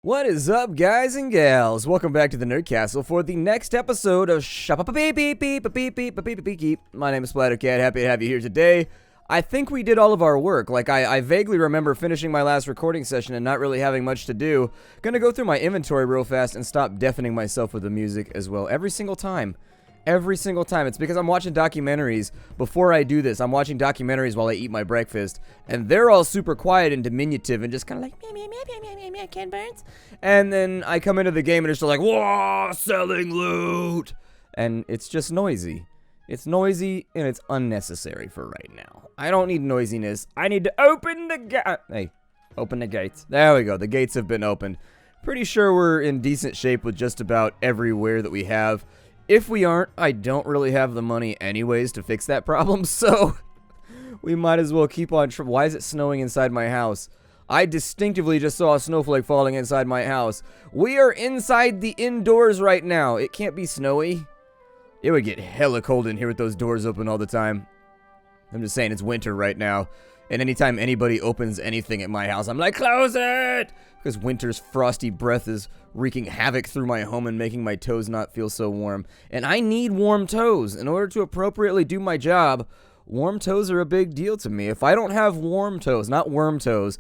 What is up, guys and gals? Welcome back to the Nerd Castle for the next episode of Shoppe. My name is Splattercat. Happy to have you here today. I think we did all of our work. I vaguely remember finishing my last recording session and not really having much to do. Gonna go through my inventory real fast and stop deafening myself with the music as well every single time. Every single time. It's because I'm watching documentaries before I do this. I'm watching documentaries while I eat my breakfast, and they're all super quiet and diminutive and just kind of like, meow, Ken Burns. And then I come into the game and it's just like, whoa, selling loot. And it's just noisy. It's noisy and it's unnecessary for right now. I don't need noisiness. I need to open the gate. Hey, open the gates. There we go. The gates have been opened. Pretty sure we're in decent shape with just about everywhere that we have. If we aren't, I don't really have the money anyways to fix that problem, so we might as well keep on. Why is it snowing inside my house? I distinctively just saw a snowflake falling inside my house. We are inside the indoors right now. It can't be snowy. It would get hella cold in here with those doors open all the time. I'm just saying, it's winter right now. And anytime anybody opens anything at my house, I'm like, close it! Because winter's frosty breath is wreaking havoc through my home and making my toes not feel so warm. And I need warm toes. In order to appropriately do my job, warm toes are a big deal to me. If I don't have warm toes, not worm toes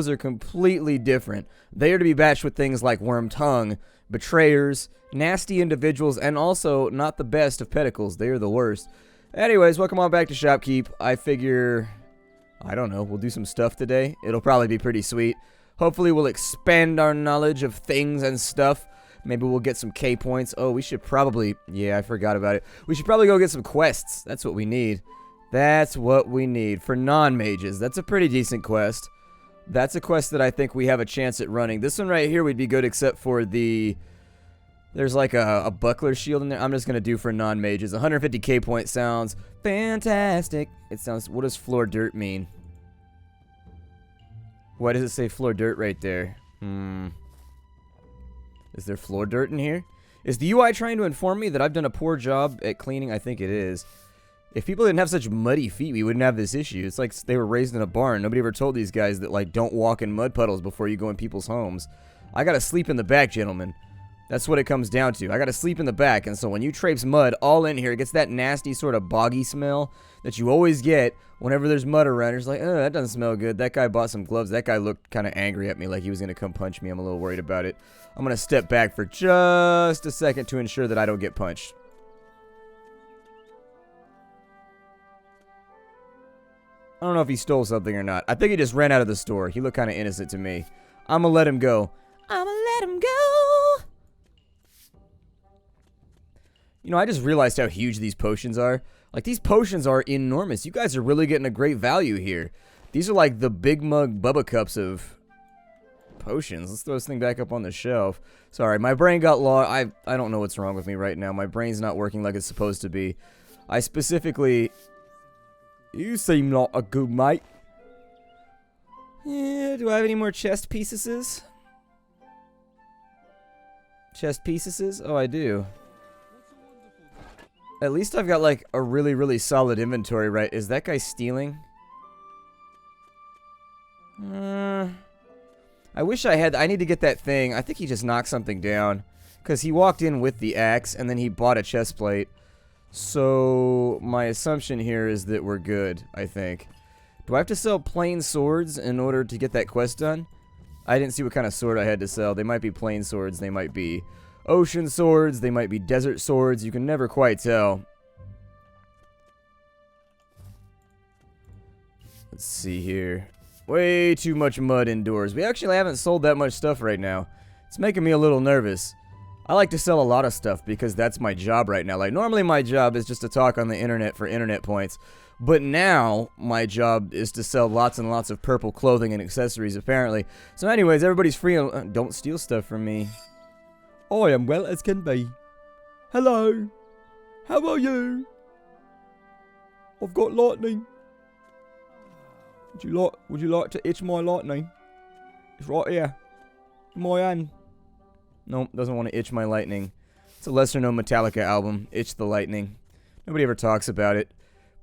are completely different. They are to be batched with things like worm tongue, betrayers, nasty individuals, and also not the best of pedicles. They are the worst. Anyways, welcome on back to Shopkeep. I figure, I don't know, we'll do some stuff today. It'll probably be pretty sweet. Hopefully we'll expand our knowledge of things and stuff. Maybe we'll get some K points. Oh, we should probably, yeah, I forgot about it. We should probably go get some quests. That's what we need. That's what we need for non-mages. That's a pretty decent quest. That's a quest that I think we have a chance at running. This one right here would be good except for the, there's like a buckler shield in there. I'm just going to do for non-mages. 150 K point sounds fantastic. It sounds, what does floor dirt mean? Why does it say floor dirt right there? Is there floor dirt in here? Is the UI trying to inform me that I've done a poor job at cleaning? I think it is. If people didn't have such muddy feet, we wouldn't have this issue. It's like they were raised in a barn. Nobody ever told these guys that, like, don't walk in mud puddles before you go in people's homes. I gotta sleep in the back, gentlemen. That's what it comes down to. I gotta sleep in the back, and so when you traipse mud all in here, it gets that nasty sort of boggy smell that you always get whenever there's mud around. It's like, oh, that doesn't smell good. That guy bought some gloves. That guy looked kind of angry at me like he was gonna come punch me. I'm a little worried about it. I'm gonna step back for just a second to ensure that I don't get punched. I don't know if he stole something or not. I think he just ran out of the store. He looked kind of innocent to me. I'm gonna let him go. I'm gonna let him go. You know, I just realized how huge these potions are. Like, these potions are enormous. You guys are really getting a great value here. These are like the big mug Bubba cups of potions. Let's throw this thing back up on the shelf. Sorry, my brain got lost. I don't know what's wrong with me right now. My brain's not working like it's supposed to be. I specifically... You seem not a good mate. Yeah, do I have any more chest pieces? Chest pieces? Oh, I do. At least I've got, like, a really, really solid inventory, right? Is that guy stealing? I wish I had... I need to get that thing. I think he just knocked something down. Because he walked in with the axe, and then he bought a chest plate. So, my assumption here is that we're good, I think. Do I have to sell plain swords in order to get that quest done? I didn't see what kind of sword I had to sell. They might be plain swords. They might be ocean swords. They might be desert swords. You can never quite tell. Let's see here. Way too much mud indoors. We actually haven't sold that much stuff right now. It's making me a little nervous. I like to sell a lot of stuff because that's my job right now. Like, normally my job is just to talk on the internet for internet points. But now, my job is to sell lots and lots of purple clothing and accessories, apparently. So anyways, everybody's free. Don't steal stuff from me. I am well as can be. Hello. How are you? I've got lightning. Would you like to itch my lightning? It's right here. In my hand. Nope, doesn't want to itch my lightning. It's a lesser-known Metallica album, Itch the Lightning. Nobody ever talks about it.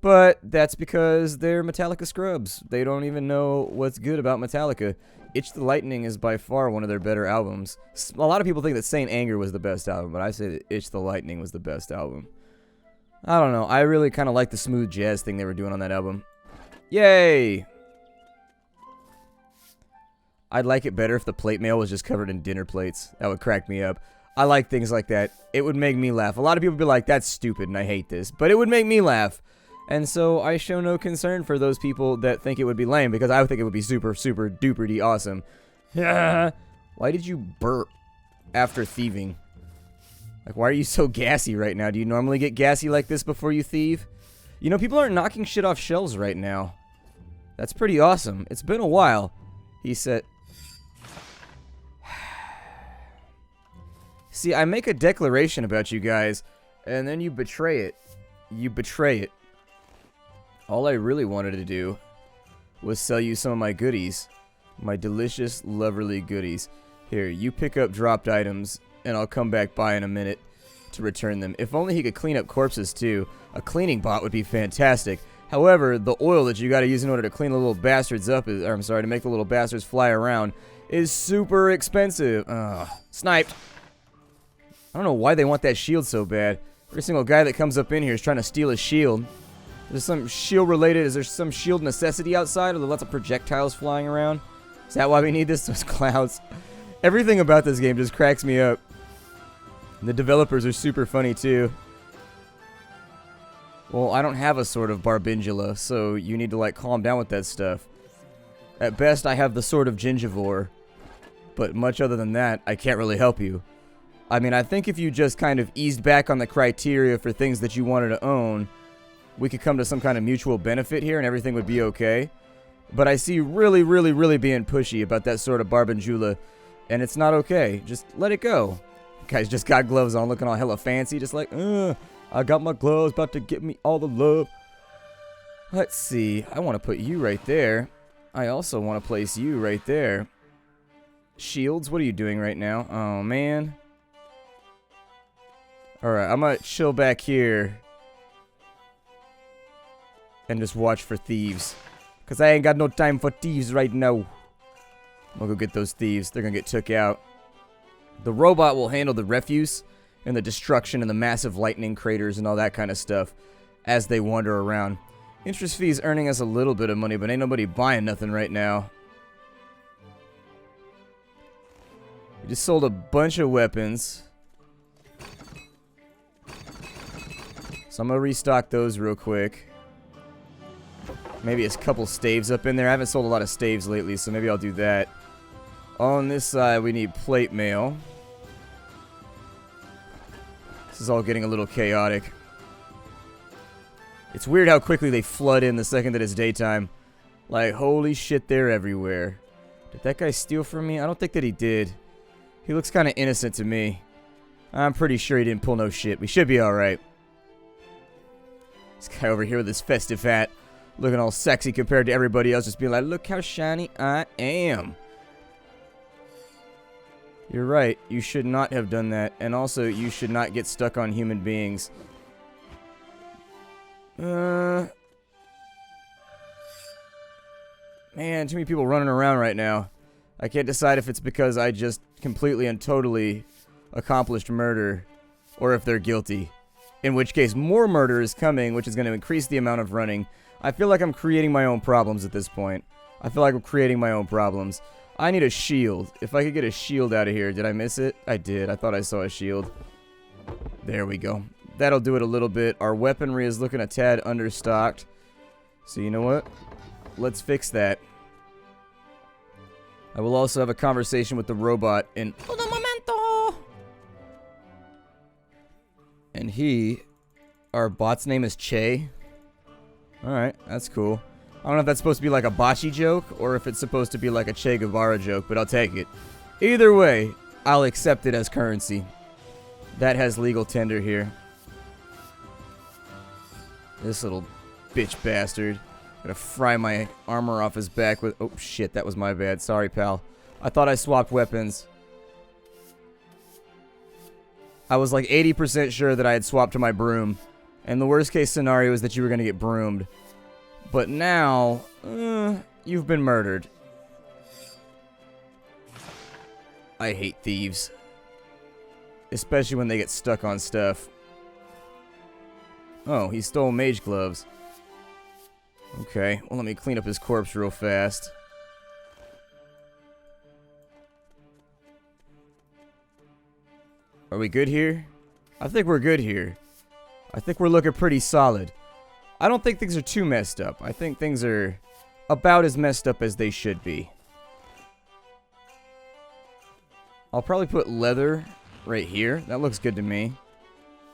But that's because they're Metallica scrubs. They don't even know what's good about Metallica. Itch the Lightning is by far one of their better albums. A lot of people think that Saint Anger was the best album, but I say that Itch the Lightning was the best album. I don't know. I really kind of like the smooth jazz thing they were doing on that album. Yay! I'd like it better if the plate mail was just covered in dinner plates. That would crack me up. I like things like that. It would make me laugh. A lot of people would be like, that's stupid and I hate this. But it would make me laugh. And so I show no concern for those people that think it would be lame, because I would think it would be super, super duper-de awesome. Why did you burp after thieving? Like, why are you so gassy right now? Do you normally get gassy like this before you thieve? You know, people aren't knocking shit off shelves right now. That's pretty awesome. It's been a while. He said... See, I make a declaration about you guys, and then you betray it. You betray it. All I really wanted to do was sell you some of my goodies. My delicious, loverly goodies. Here, you pick up dropped items, and I'll come back by in a minute to return them. If only he could clean up corpses, too. A cleaning bot would be fantastic. However, the oil that you gotta use in order to clean the little bastards up, to make the little bastards fly around, is super expensive. Sniped. I don't know why they want that shield so bad. Every single guy that comes up in here is trying to steal a shield. Is there some shield related? Is there some shield necessity outside? Are there lots of projectiles flying around? Is that why we need this? Those clouds. Everything about this game just cracks me up. The developers are super funny too. Well, I don't have a sword of Barbingula, so you need to like calm down with that stuff. At best, I have the sword of Gingivore. But much other than that, I can't really help you. I mean, I think if you just kind of eased back on the criteria for things that you wanted to own, we could come to some kind of mutual benefit here and everything would be okay. But I see you really, really, really being pushy about that sort of Barbingula, and it's not okay. Just let it go. Guys just got gloves on, looking all hella fancy, just like, I got my gloves, about to get me all the love. Let's see. I want to put you right there. I also want to place you right there. Shields, what are you doing right now? Oh, man. Alright, I'm gonna chill back here and just watch for thieves. Because I ain't got no time for thieves right now. I'll go get those thieves. They're gonna get took out. The robot will handle the refuse and the destruction and the massive lightning craters and all that kind of stuff as they wander around. Interest fees earning us a little bit of money, but ain't nobody buying nothing right now. We just sold a bunch of weapons. So I'm going to restock those real quick. Maybe a couple staves up in there. I haven't sold a lot of staves lately, so maybe I'll do that. On this side, we need plate mail. This is all getting a little chaotic. It's weird how quickly they flood in the second that it's daytime. Like, holy shit, they're everywhere. Did that guy steal from me? I don't think that he did. He looks kind of innocent to me. I'm pretty sure he didn't pull no shit. We should be alright. This guy over here with his festive hat, looking all sexy compared to everybody else, just being like, look how shiny I am. You're right, you should not have done that, and also you should not get stuck on human beings. Man, too many people running around right now. I can't decide if it's because I just completely and totally accomplished murder, or if they're guilty. In which case, more murder is coming, which is going to increase the amount of running. I feel like I'm creating my own problems at this point. I feel like I'm creating my own problems. I need a shield. If I could get a shield out of here. Did I miss it? I did. I thought I saw a shield. There we go. That'll do it a little bit. Our weaponry is looking a tad understocked. So you know what? Let's fix that. I will also have a conversation with the robot in un momento. And our bot's name is Che. Alright, that's cool. I don't know if that's supposed to be like a bocce joke, or if it's supposed to be like a Che Guevara joke, but I'll take it. Either way, I'll accept it as currency. That has legal tender here. This little bitch bastard. Gonna fry my armor off his back with... Oh, shit, that was my bad. Sorry, pal. I thought I swapped weapons. I was like 80% sure that I had swapped to my broom. And the worst case scenario is that you were gonna get broomed. But now, you've been murdered. I hate thieves. Especially when they get stuck on stuff. Oh, he stole mage gloves. Okay, well let me clean up his corpse real fast. Are we good here? I think we're good here. I think we're looking pretty solid. I don't think things are too messed up. I think things are about as messed up as they should be. I'll probably put leather right here. That looks good to me.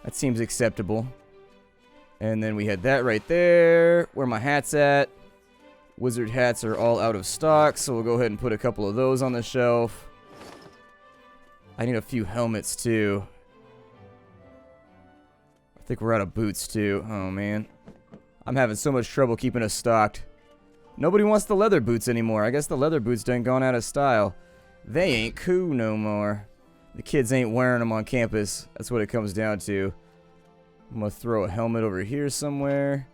That seems acceptable. And then we had that right there. Where my hat's at. Wizard hats are all out of stock, so we'll go ahead and put a couple of those on the shelf. I need a few helmets too. I think we're out of boots too. Oh man. I'm having so much trouble keeping us stocked. Nobody wants the leather boots anymore. I guess the leather boots done gone out of style. They ain't cool no more. The kids ain't wearing them on campus. That's what it comes down to. I'm gonna throw a helmet over here somewhere.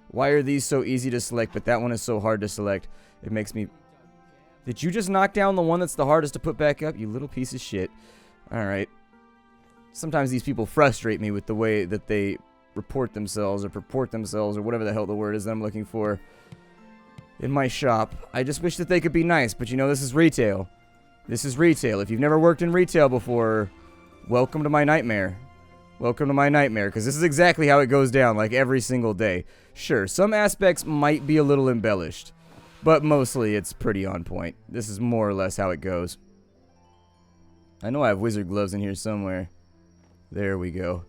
Why are these so easy to select, but that one is so hard to select? It makes me... Did you just knock down the one that's the hardest to put back up? You little piece of shit. Alright. Sometimes these people frustrate me with the way that they report themselves or purport themselves or whatever the hell the word is that I'm looking for in my shop. I just wish that they could be nice, but you know, this is retail. This is retail. If you've never worked in retail before, welcome to my nightmare. Welcome to my nightmare, because this is exactly how it goes down, like every single day. Sure, some aspects might be a little embellished, but mostly it's pretty on point. This is more or less how it goes. I know I have wizard gloves in here somewhere. There we go.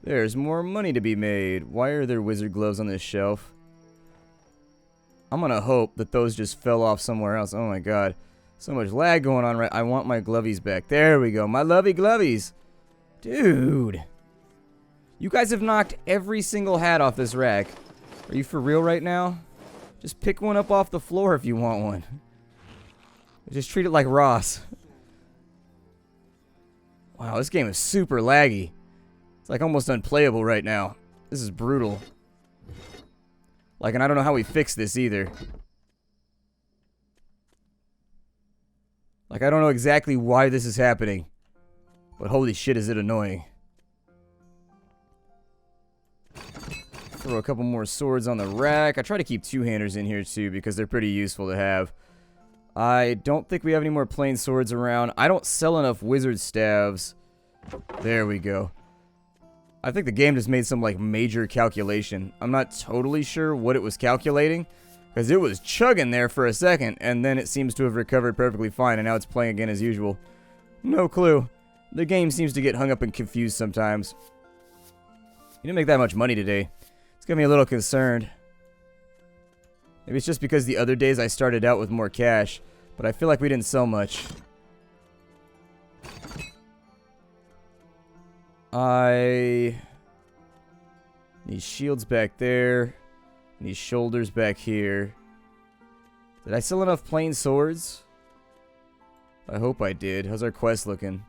There's more money to be made. Why are there wizard gloves on this shelf? I'm gonna hope that those just fell off somewhere else. Oh my god. So much lag going on, right? I want my glovies back. There we go. My lovey glovies. Dude. You guys have knocked every single hat off this rack. Are you for real right now? Just pick one up off the floor if you want one. Just treat it like Ross. Wow, this game is super laggy. It's like almost unplayable right now. This is brutal. Like, and I don't know how we fix this either. Like, I don't know exactly why this is happening. But holy shit, is it annoying. Throw a couple more swords on the rack. I try to keep two-handers in here too because they're pretty useful to have. I don't think we have any more plain swords around. I don't sell enough wizard staves. There we go. I think the game just made some like major calculation. I'm not totally sure what it was calculating because it was chugging there for a second and then it seems to have recovered perfectly fine and now it's playing again as usual. No clue. The game seems to get hung up and confused sometimes. You didn't make that much money today. It's got me a little concerned. Maybe it's just because the other days I started out with more cash, but I feel like we didn't sell much. I need shields back there. Need shoulders back here. Did I sell enough plain swords? I hope I did. How's our quest looking?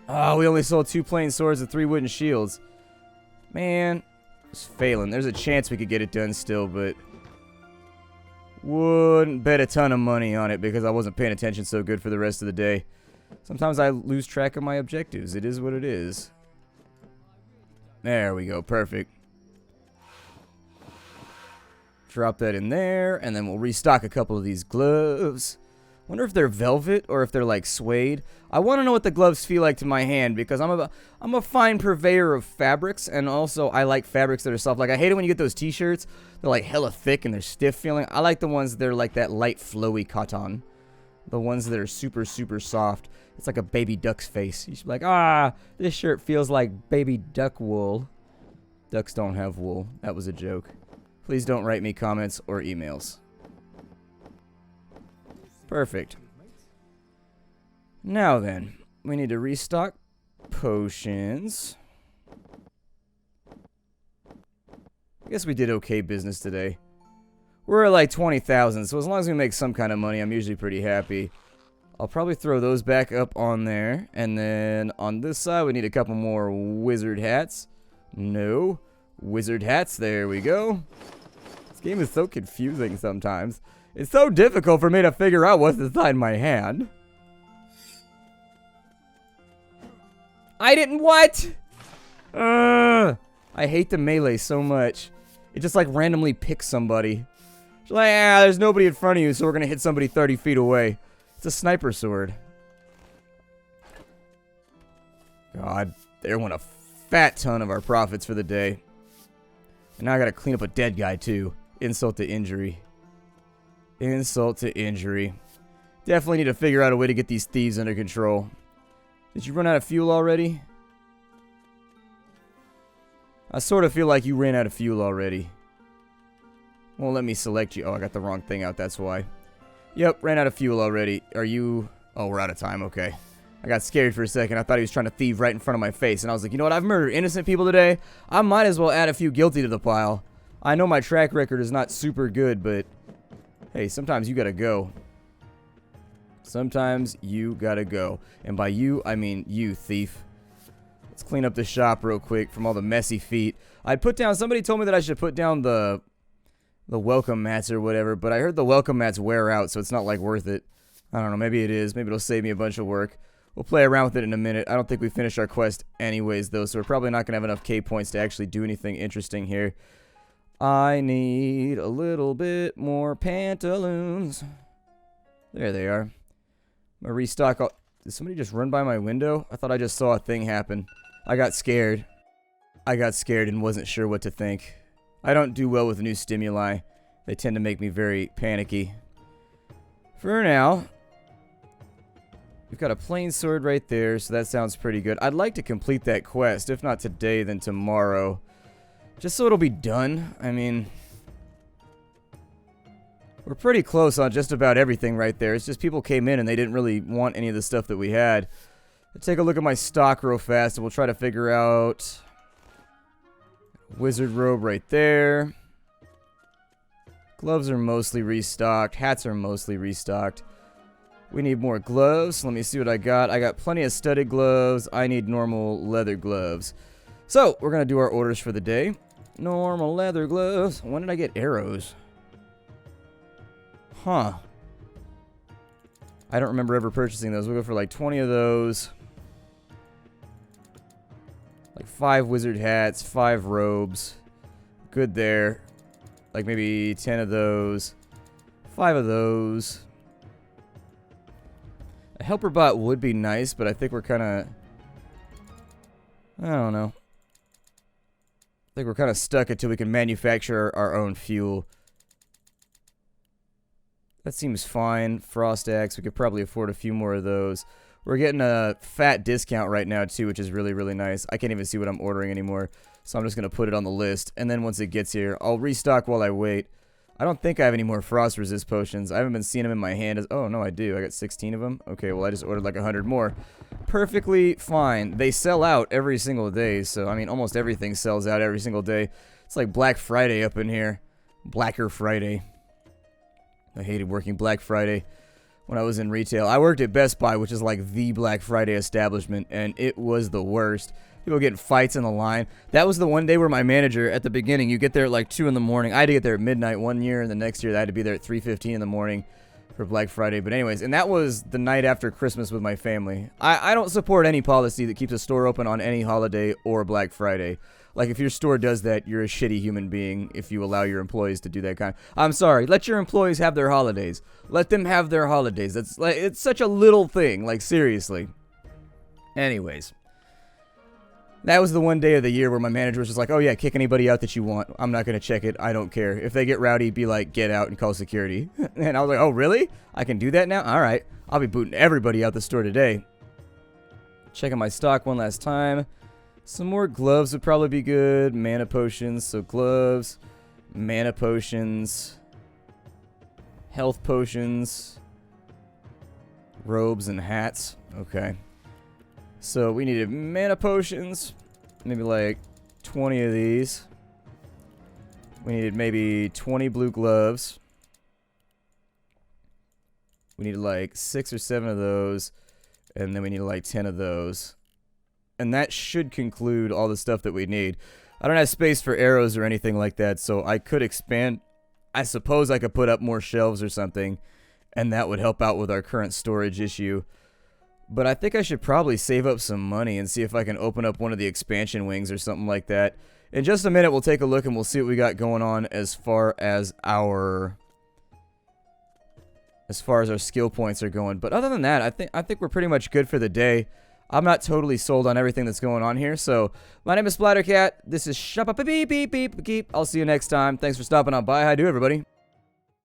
Oh, we only sold 2 plain swords and 3 wooden shields. Man, it's failing. There's a chance we could get it done still, but wouldn't bet a ton of money on it because I wasn't paying attention so good for the rest of the day. Sometimes I lose track of my objectives. It is what it is. There we go. Perfect. Drop that in there, and then we'll restock a couple of these gloves. Wonder if they're velvet or if they're like suede. I want to know what the gloves feel like to my hand because I'm a fine purveyor of fabrics, and also I like fabrics that are soft. Like I hate it when you get those t-shirts. They're like hella thick and they're stiff feeling. I like the ones that are like that light flowy cotton. The ones that are super, super soft. It's like a baby duck's face. You should be like, ah, this shirt feels like baby duck wool. Ducks don't have wool. That was a joke. Please don't write me comments or emails. Perfect. Now then, we need to restock potions. I guess we did okay business today. We're at like 20,000, so as long as we make some kind of money, I'm usually pretty happy. I'll probably throw those back up on there. And then on this side, we need a couple more wizard hats. No. Wizard hats, there we go. This game is so confusing sometimes. It's so difficult for me to figure out what's inside my hand. I didn't what? I hate the melee so much. It just like randomly picks somebody. It's like, there's nobody in front of you, so we're gonna hit somebody 30 feet away. It's a sniper sword. God, there went a fat ton of our profits for the day. And now I gotta clean up a dead guy too. Insult to injury. Insult to injury. Definitely need to figure out a way to get these thieves under control. Did you run out of fuel already? I sort of feel like you ran out of fuel already. Won't let me select you. Oh, I got the wrong thing out, that's why. Yep, ran out of fuel already. Are you... Oh, we're out of time, okay. I got scared for a second. I thought he was trying to thieve right in front of my face. And I was like, you know what? I've murdered innocent people today. I might as well add a few guilty to the pile. I know my track record is not super good, but... Hey, sometimes you gotta go. Sometimes you gotta go. And by you, I mean you, thief. Let's clean up the shop real quick from all the messy feet. I put down... Somebody told me that I should put down the welcome mats or whatever, but I heard the welcome mats wear out, so it's not like worth it. I don't know, maybe it is. Maybe it'll save me a bunch of work. We'll play around with it in a minute. I don't think we finished our quest anyways, though, so we're probably not going to have enough K points to actually do anything interesting here. I need a little bit more pantaloons. There they are. I'm going to restock all... Did somebody just run by my window? I thought I just saw a thing happen. I got scared. I got scared and wasn't sure what to think. I don't do well with new stimuli. They tend to make me very panicky. For now, we've got a plain sword right there, so that sounds pretty good. I'd like to complete that quest, if not today, then tomorrow. Just so it'll be done. I mean, we're pretty close on just about everything right there. It's just people came in and they didn't really want any of the stuff that we had. Let's take a look at my stock real fast, and we'll try to figure out... Wizard robe right there. Gloves are mostly restocked. Hats are mostly restocked. We need more gloves. Let me see what I got. I got plenty of studded gloves. I need normal leather gloves. So, we're going to do our orders for the day. Normal leather gloves. When did I get arrows? Huh. I don't remember ever purchasing those. We'll go for like 20 of those. Like 5 wizard hats, 5 robes. Good there. Like maybe 10 of those. 5 of those. A helper bot would be nice, but I think we're kind of... I don't know. I think we're kind of stuck until we can manufacture our own fuel. That seems fine. Frost axe, we could probably afford a few more of those. We're getting a fat discount right now, too, which is really, really nice. I can't even see what I'm ordering anymore, so I'm just going to put it on the list. And then once it gets here, I'll restock while I wait. I don't think I have any more frost resist potions. I haven't been seeing them in my hand. Oh, no, I do. I got 16 of them. Okay, well, I just ordered like 100 more. Perfectly fine. They sell out every single day, so, I mean, almost everything sells out every single day. It's like Black Friday up in here. Blacker Friday. I hated working Black Friday. When I was in retail, I worked at Best Buy, which is like the Black Friday establishment, and it was the worst. People getting fights in the line. That was the one day where my manager, at the beginning, you get there at like 2 in the morning. I had to get there at midnight one year, and the next year I had to be there at 3:15 in the morning for Black Friday. But anyways, and that was the night after Christmas with my family. I don't support any policy that keeps a store open on any holiday or Black Friday. Like, if your store does that, you're a shitty human being if you allow your employees to do that kind. I'm sorry. Let your employees have their holidays. Let them have their holidays. That's like, it's such a little thing. Like, seriously. Anyways. That was the one day of the year where my manager was just like, oh, yeah, kick anybody out that you want. I'm not going to check it. I don't care. If they get rowdy, be like, get out and call security. And I was like, oh, really? I can do that now? All right. I'll be booting everybody out the store today. Checking my stock one last time. Some more gloves would probably be good. Mana potions. So gloves, mana potions, health potions, robes, and hats. Okay. So we needed mana potions. Maybe like 20 of these. We needed maybe 20 blue gloves. We needed like 6 or 7 of those. And then we needed like 10 of those. And that should conclude all the stuff that we need. I don't have space for arrows or anything like that, so I could expand. I suppose I could put up more shelves or something, and that would help out with our current storage issue. But I think I should probably save up some money and see if I can open up one of the expansion wings or something like that. In just a minute, we'll take a look and we'll see what we got going on as far as our skill points are going. But other than that, I think we're pretty much good for the day. I'm not totally sold on everything that's going on here. So, my name is Splattercat. This is Shoppe. Beep, beep, beep, beep. I'll see you next time. Thanks for stopping on by. How do, everybody?